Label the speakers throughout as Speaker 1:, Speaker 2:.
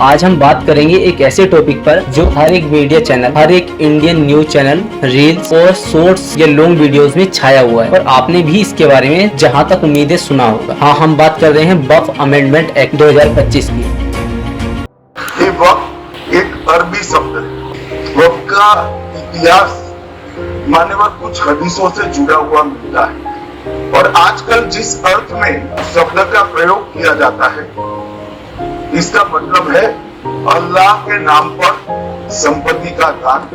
Speaker 1: आज हम बात करेंगे एक ऐसे टॉपिक पर जो हर एक मीडिया चैनल, हर एक इंडियन न्यूज चैनल, रील्स और शॉर्ट्स या लॉन्ग वीडियोस में छाया हुआ है और आपने भी इसके बारे में जहां तक उम्मीदें सुना होगा। हाँ, हम बात कर रहे हैं वक्फ अमेंडमेंट एक्ट 2025 की।
Speaker 2: ये वक्फ एक अरबी शब्द है। वक्फ का इतिहास मान्यवर कुछ हदीसों से जुड़ा हुआ मिलता है और आजकल जिस अर्थ में शब्द का प्रयोग किया जाता है इसका मतलब है अल्लाह के नाम पर संपत्ति का दान,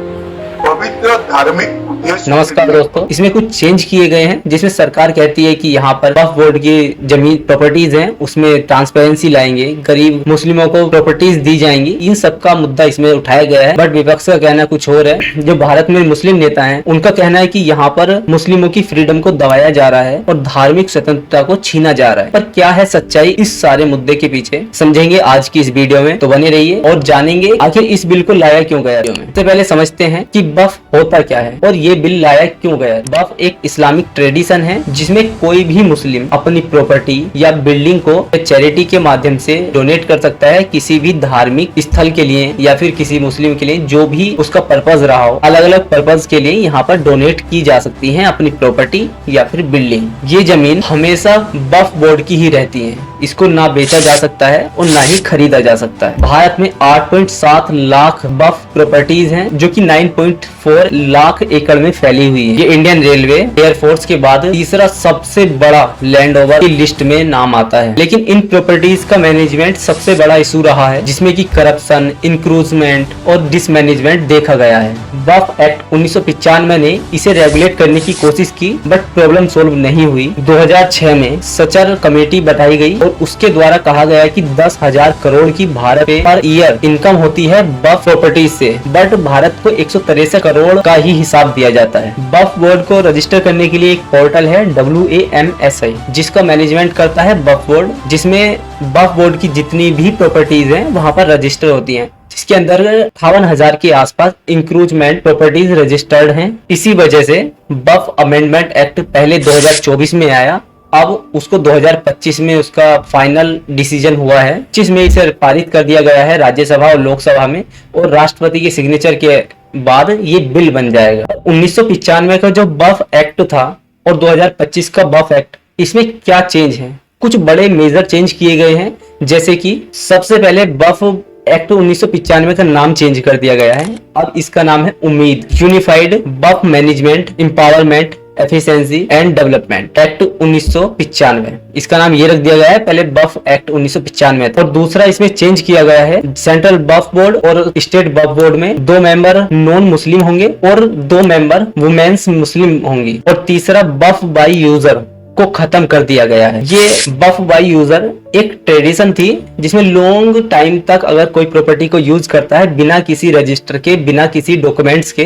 Speaker 2: पवित्र धार्मिक उद्देश्य।
Speaker 1: नमस्कार दोस्तों, इसमें कुछ चेंज किए गए हैं जिसमें सरकार कहती है कि यहाँ पर वक्फ बोर्ड की जमीन प्रॉपर्टीज हैं उसमें ट्रांसपेरेंसी लाएंगे, गरीब मुस्लिमों को प्रॉपर्टीज दी जाएंगी। इन सब का मुद्दा इसमें उठाया गया है, बट विपक्ष का कहना कुछ और है। जो भारत में मुस्लिम नेता हैं उनका कहना है कि यहाँ पर मुस्लिमों की फ्रीडम को दबाया जा रहा है और धार्मिक स्वतंत्रता को छीना जा रहा है। पर क्या है सच्चाई इस सारे मुद्दे के पीछे, समझेंगे आज की इस वीडियो में, तो बने रहिए और जानेंगे आखिर इस बिल को लाया क्यों गया। सबसे पहले समझते हैं कि वक्फ होता क्या है और ये बिल लाया क्यों गया। वक्फ एक इस्लामिक ट्रेडिशन है जिसमें कोई भी मुस्लिम अपनी प्रॉपर्टी या बिल्डिंग को चैरिटी के माध्यम से डोनेट कर सकता है किसी भी धार्मिक स्थल के लिए या फिर किसी मुस्लिम के लिए, जो भी उसका पर्पज रहा हो। अलग अलग पर्पज के लिए यहाँ पर डोनेट की जा सकती है अपनी प्रॉपर्टी या फिर बिल्डिंग। ये जमीन हमेशा वक्फ बोर्ड की ही रहती है, इसको ना बेचा जा सकता है और ना ही खरीदा जा सकता है। भारत में 8.7 लाख वक्फ प्रॉपर्टीज हैं जो कि 9.4 लाख एकड़ में फैली हुई है। ये इंडियन रेलवे, एयरफोर्स के बाद तीसरा सबसे बड़ा लैंड ओवर की लिस्ट में नाम आता है। लेकिन इन प्रॉपर्टीज का मैनेजमेंट सबसे बड़ा इशू रहा है जिसमें कि करप्शन, इंक्रूजमेंट और डिसमैनेजमेंट देखा गया है। वक्फ एक्ट 1995 ने इसे रेगुलेट करने की कोशिश की बट प्रॉब्लम सोल्व नहीं हुई। 2006 में सचर कमेटी बनाई गई और उसके द्वारा कहा गया कि 10,000 करोड़ की भारत में पर ईयर इनकम होती है वक्फ प्रॉपर्टीज से, बट भारत को 163 करोड़ का ही हिसाब दिया जाता है। वक्फ बोर्ड को रजिस्टर करने के लिए एक पोर्टल है WAMSI जिसका मैनेजमेंट करता है वक्फ बोर्ड, जिसमें वक्फ बोर्ड की जितनी भी प्रॉपर्टीज हैं वहां पर रजिस्टर होती हैं, जिसके अंदर 58,000 के आसपास इंक्रूजमेंट प्रॉपर्टीज रजिस्टर्ड हैं। इसी वजह से वक्फ अमेंडमेंट एक्ट पहले 2024 में आया, अब उसको 2025 में उसका फाइनल डिसीजन हुआ है जिसमें इसे पारित कर दिया गया है राज्यसभा और लोकसभा में, और राष्ट्रपति के सिग्नेचर के बाद ये बिल बन जाएगा। 1995 का जो वक्फ एक्ट था और 2025 का वक्फ एक्ट, इसमें क्या चेंज है? कुछ बड़े मेजर चेंज किए गए हैं, जैसे कि सबसे पहले वक्फ एक्ट 1995 का नाम चेंज कर दिया गया है। अब इसका नाम है उम्मीद, unified Waqf management empowerment efficiency and development act 1995, इसका नाम ये रख दिया गया है। पहले वक्फ एक्ट 1995 था। और दूसरा इसमें चेंज किया गया है, सेंट्रल वक्फ बोर्ड और स्टेट वक्फ बोर्ड में 2 मेंबर नॉन मुस्लिम होंगे और 2 मेंबर वुमेन्स मुस्लिम होंगी। और तीसरा वक्फ बाय यूजर को खत्म कर दिया गया है। ये वक्फ बाय यूजर एक ट्रेडिशन थी जिसमें लॉन्ग टाइम तक अगर कोई प्रॉपर्टी को यूज करता है बिना किसी रजिस्टर के, बिना किसी डॉक्यूमेंट्स के,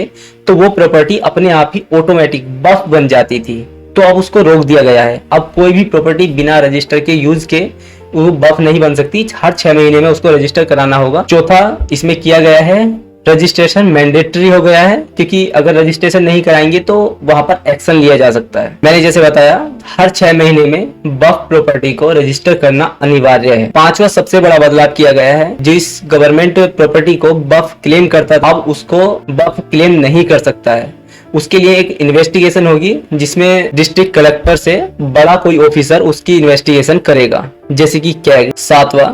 Speaker 1: तो वो प्रॉपर्टी अपने आप ही ऑटोमेटिक वक्फ बन जाती थी। तो अब उसको रोक दिया गया है। अब कोई भी प्रॉपर्टी बिना रजिस्टर के यूज के वो वक्फ नहीं बन सकती, हर 6 महीने में उसको रजिस्टर कराना होगा। चौथा इसमें किया गया है, रजिस्ट्रेशन मैंडेटरी हो गया है, क्योंकि अगर रजिस्ट्रेशन नहीं कराएंगे तो वहां पर एक्शन लिया जा सकता है। मैंने जैसे बताया, हर 6 महीने में वक्फ प्रॉपर्टी को रजिस्टर करना अनिवार्य है। 5वां सबसे बड़ा बदलाव किया गया है, जिस गवर्नमेंट प्रॉपर्टी को वक्फ क्लेम करता था अब उसको वक्फ क्लेम नहीं कर सकता है। उसके लिए एक इन्वेस्टिगेशन होगी जिसमें डिस्ट्रिक्ट कलेक्टर से बड़ा कोई ऑफिसर उसकी इन्वेस्टिगेशन करेगा, जैसे कि कैग। 7वां,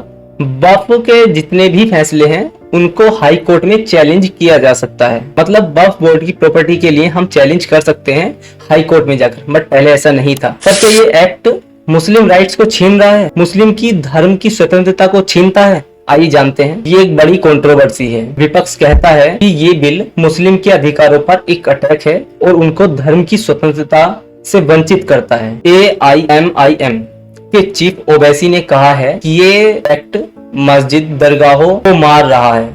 Speaker 1: वक्फ के जितने भी फैसले हैं उनको हाई कोर्ट में चैलेंज किया जा सकता है। मतलब वक्फ बोर्ड की प्रॉपर्टी के लिए हम चैलेंज कर सकते हैं हाई कोर्ट में जाकर, बट पहले ऐसा नहीं था। पर तो ये एक्ट मुस्लिम राइट्स को छीन रहा है, मुस्लिम की धर्म की स्वतंत्रता को छीनता है। आइए जानते हैं, ये एक बड़ी कंट्रोवर्सी है। विपक्ष कहता है कि ये बिल मुस्लिम के अधिकारों पर एक अटैक है और उनको धर्म की स्वतंत्रता से वंचित करता है। AIMIM के चीफ ओवैसी ने कहा है कि ये एक्ट मस्जिद, दरगाहों को मार रहा है।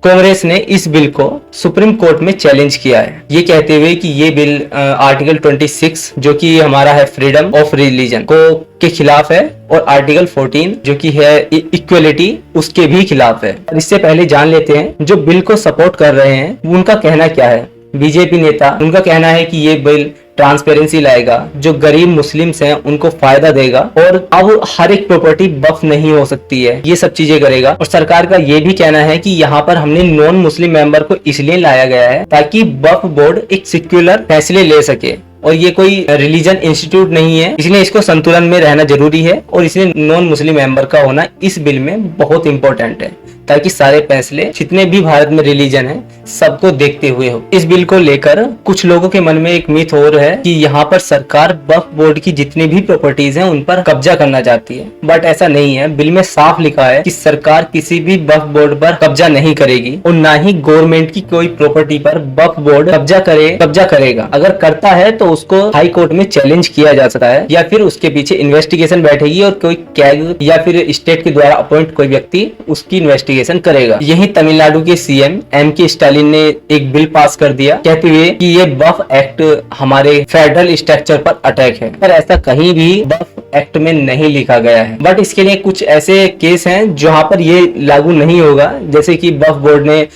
Speaker 1: कांग्रेस ने इस बिल को सुप्रीम कोर्ट में चैलेंज किया है, ये कहते हुए कि ये बिल आर्टिकल 26 जो कि हमारा है फ्रीडम ऑफ रिलीजन को के खिलाफ है और आर्टिकल 14 जो कि है इक्वलिटी उसके भी खिलाफ है। और इससे पहले जान लेते हैं जो बिल को सपोर्ट कर रहे हैं उनका कहना क्या है। बीजेपी नेता, उनका कहना है कि ये बिल ट्रांसपेरेंसी लाएगा, जो गरीब मुस्लिम्स हैं उनको फायदा देगा और अब हर एक प्रॉपर्टी वक्फ नहीं हो सकती है, ये सब चीजें करेगा। और सरकार का ये भी कहना है कि यहाँ पर हमने नॉन मुस्लिम मेंबर को इसलिए लाया गया है ताकि वक्फ बोर्ड एक सेक्युलर फैसले ले सके और ये कोई रिलीजन इंस्टीट्यूट नहीं है, इसलिए इसको संतुलन में रहना जरूरी है और इसलिए नॉन मुस्लिम मेंबर का होना इस बिल में बहुत इंपॉर्टेंट है ताकि सारे फैसले जितने भी भारत में रिलीजन है सबको देखते हुए हो। इस बिल को लेकर कुछ लोगों के मन में एक मिथ और है कि यहाँ पर सरकार वक्फ बोर्ड की जितनी भी प्रॉपर्टीज हैं उन पर कब्जा करना चाहती है, बट ऐसा नहीं है। बिल में साफ लिखा है कि सरकार किसी भी वक्फ बोर्ड पर कब्जा नहीं करेगी और ना ही गवर्नमेंट की कोई प्रॉपर्टी पर वक्फ बोर्ड कब्जा करेगा। अगर करता है तो उसको हाई कोर्ट में चैलेंज किया जा सकता है या फिर उसके पीछे इन्वेस्टिगेशन बैठेगी और कोई कैग या फिर स्टेट के द्वारा अपॉइंट कोई व्यक्ति उसकी इन्वेस्टिगेशन करेगा। यही तमिलनाडु के सीएम M.K. स्टालिन ने एक बिल पास कर दिया कहते हुए कि ये वक्फ एक्ट हमारे फेडरल स्ट्रक्चर पर अटैक है, पर ऐसा कहीं भी वक्फ एक्ट में नहीं लिखा गया है। बट इसके लिए कुछ ऐसे केस हैं जहां पर ये लागू नहीं होगा, जैसे कि वक्फ बोर्ड ने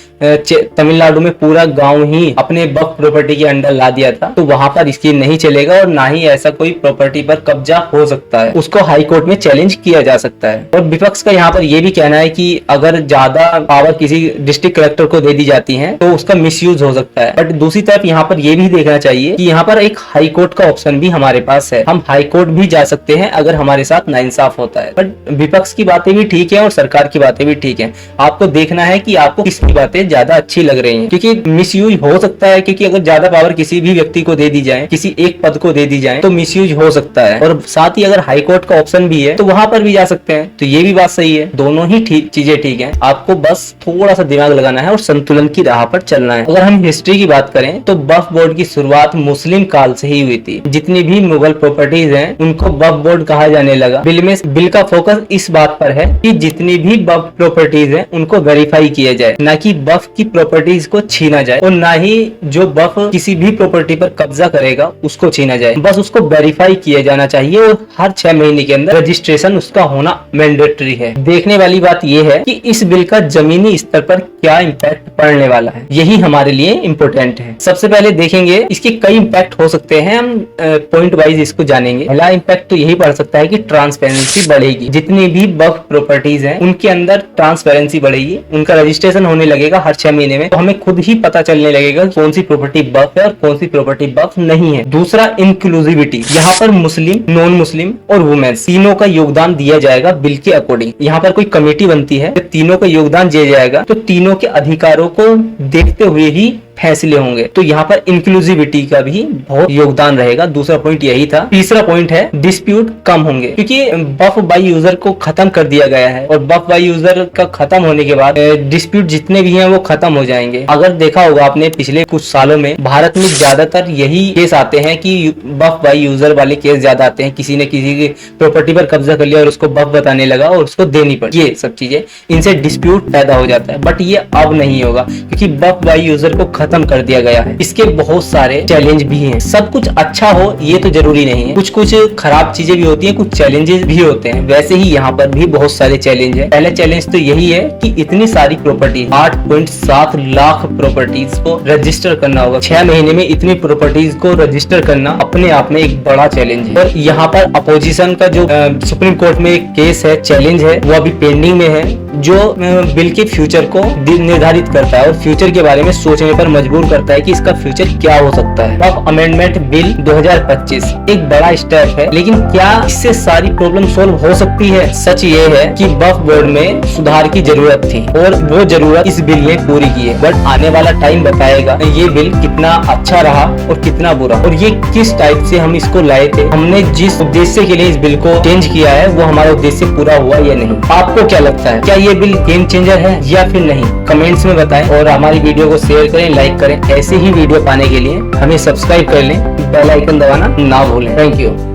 Speaker 1: तमिलनाडु में पूरा गांव ही अपने वक्फ प्रॉपर्टी के अंडर ला दिया था, तो वहां पर इसकी नहीं चलेगा और ना ही ऐसा कोई प्रॉपर्टी पर कब्जा हो सकता है, उसको हाई कोर्ट में चैलेंज किया जा सकता है। और विपक्ष का यहाँ पर यह भी कहना है कि अगर ज्यादा पावर किसी डिस्ट्रिक्ट कलेक्टर को दे दी जाती है तो उसका मिसयूज हो सकता है। बट दूसरी तरफ यहाँ पर यह भी देखना चाहिए कि यहाँ पर एक हाई कोर्ट का ऑप्शन भी हमारे पास है, हम हाई कोर्ट भी जा सकते हैं अगर हमारे साथ नाइंसाफ होता है। बट विपक्ष की बातें भी ठीक है और सरकार की बातें भी ठीक है, आपको देखना है कि आपको किसकी बातें ज्यादा अच्छी लग रही हैं, क्योंकि मिसयूज हो सकता है, क्योंकि अगर ज्यादा पावर किसी भी व्यक्ति को दे दी जाए, किसी एक पद को दे दी जाए तो मिसयूज हो सकता है। और साथ ही अगर हाई कोर्ट का ऑप्शन भी है तो वहां पर भी जा सकते हैं, तो ये भी बात सही है। दोनों ही चीजें ठीक है, आपको बस थोड़ा सा दिमाग लगाना है और संतुलन की राह पर चलना है। अगर हम हिस्ट्री की बात करें तो वक्फ बोर्ड की शुरुआत मुस्लिम काल से ही हुई थी। जितनी भी मुगल प्रॉपर्टीज हैं उनको वक्फ बोर्ड कहा जाने लगा। बिल का फोकस इस बात पर है कि जितनी भी वक्फ प्रॉपर्टीज हैं उनको वेरीफाई किया जाए, ना कि वक्फ की प्रॉपर्टीज को छीना जाए और ना ही जो वक्फ किसी भी प्रॉपर्टी पर कब्जा करेगा उसको छीना जाए, बस उसको वेरीफाई किया जाना चाहिए और हर 6 महीने के अंदर रजिस्ट्रेशन उसका होना मैंडेटरी है। देखने वाली बात यह है कि इस बिल का जमीनी स्तर पर क्या इम्पैक्ट पड़ने वाला है, यही हमारे लिए इम्पोर्टेंट है। सबसे पहले देखेंगे इसके कई इम्पैक्ट हो सकते हैं, हम पॉइंट वाइज इसको जानेंगे। पहला इम्पैक्ट तो यही पड़ सकता है कि ट्रांसपेरेंसी बढ़ेगी। जितनी भी वक्फ प्रॉपर्टीज हैं उनके अंदर ट्रांसपेरेंसी बढ़ेगी, उनका रजिस्ट्रेशन होने लगेगा हर 6 महीने में, तो हमें खुद ही पता चलने लगेगा कौन सी प्रॉपर्टी वक्फ है और कौन सी प्रॉपर्टी वक्फ नहीं है। दूसरा, इंक्लूसिविटी, यहाँ पर मुस्लिम, नॉन मुस्लिम और वुमेन्स तीनों का योगदान दिया जाएगा बिल के अकॉर्डिंग। यहाँ पर कोई कमेटी बनती है, तीनों का योगदान दिया जाएगा तो तीनों के अधिकारों को देखते हुए ही फैसले होंगे, तो यहाँ पर इंक्लूसिविटी का भी बहुत योगदान रहेगा। दूसरा पॉइंट यही था। तीसरा पॉइंट है डिस्प्यूट कम होंगे, क्योंकि वक्फ बाय यूजर को खत्म कर दिया गया है और वक्फ बाय यूजर का खत्म होने के बाद डिस्प्यूट जितने भी हैं वो खत्म हो जाएंगे। अगर देखा होगा आपने पिछले कुछ सालों में भारत में ज्यादातर यही केस आते हैं कि वक्फ बाय यूजर वाले केस ज्यादा आते हैं, किसी ने किसी की प्रॉपर्टी पर कब्जा कर लिया और उसको वक्फ बताने लगा और उसको देनी पड़ी, ये सब चीजें, इनसे डिस्प्यूट पैदा हो जाता है। बट ये अब नहीं होगा क्योंकि वक्फ बाय यूजर को खत्म कर दिया गया है। इसके बहुत सारे चैलेंज भी हैं। सब कुछ अच्छा हो ये तो जरूरी नहीं है, कुछ कुछ खराब चीजें भी होती हैं, कुछ चैलेंजेस भी होते हैं। वैसे ही यहाँ पर भी बहुत सारे चैलेंज है। पहला चैलेंज तो यही है कि इतनी सारी प्रॉपर्टी, 8.7 लाख प्रॉपर्टीज को रजिस्टर करना होगा। 6 महीने में इतनी प्रॉपर्टीज को रजिस्टर करना अपने आप में एक बड़ा चैलेंज है। और यहाँ पर अपोजिशन का जो सुप्रीम कोर्ट में एक केस है, चैलेंज है, वो अभी पेंडिंग में है, जो बिल के फ्यूचर को निर्धारित करता है और फ्यूचर के बारे में सोचने पर मजबूर करता है कि इसका फ्यूचर क्या हो सकता है। वक्फ अमेंडमेंट बिल 2025 एक बड़ा स्टेप है, लेकिन क्या इससे सारी प्रॉब्लम सोल्व हो सकती है? सच ये है कि वक्फ बोर्ड में सुधार की जरूरत थी और वो जरूरत इस बिल ने पूरी की है। बट आने वाला टाइम बताएगा ये बिल कितना अच्छा रहा और कितना बुरा, और ये किस टाइप से हम इसको लाए थे, हमने जिस उद्देश्य के लिए इस बिल को चेंज किया है वो हमारा उद्देश्य पूरा हुआ या नहीं। आपको क्या लगता है, क्या ये बिल गेम चेंजर है या फिर नहीं? कमेंट्स में बताएं और हमारी वीडियो को शेयर करें, लाइक करें। ऐसे ही वीडियो पाने के लिए हमें सब्सक्राइब कर लें, बेल आइकन दबाना ना भूलें। Thank you.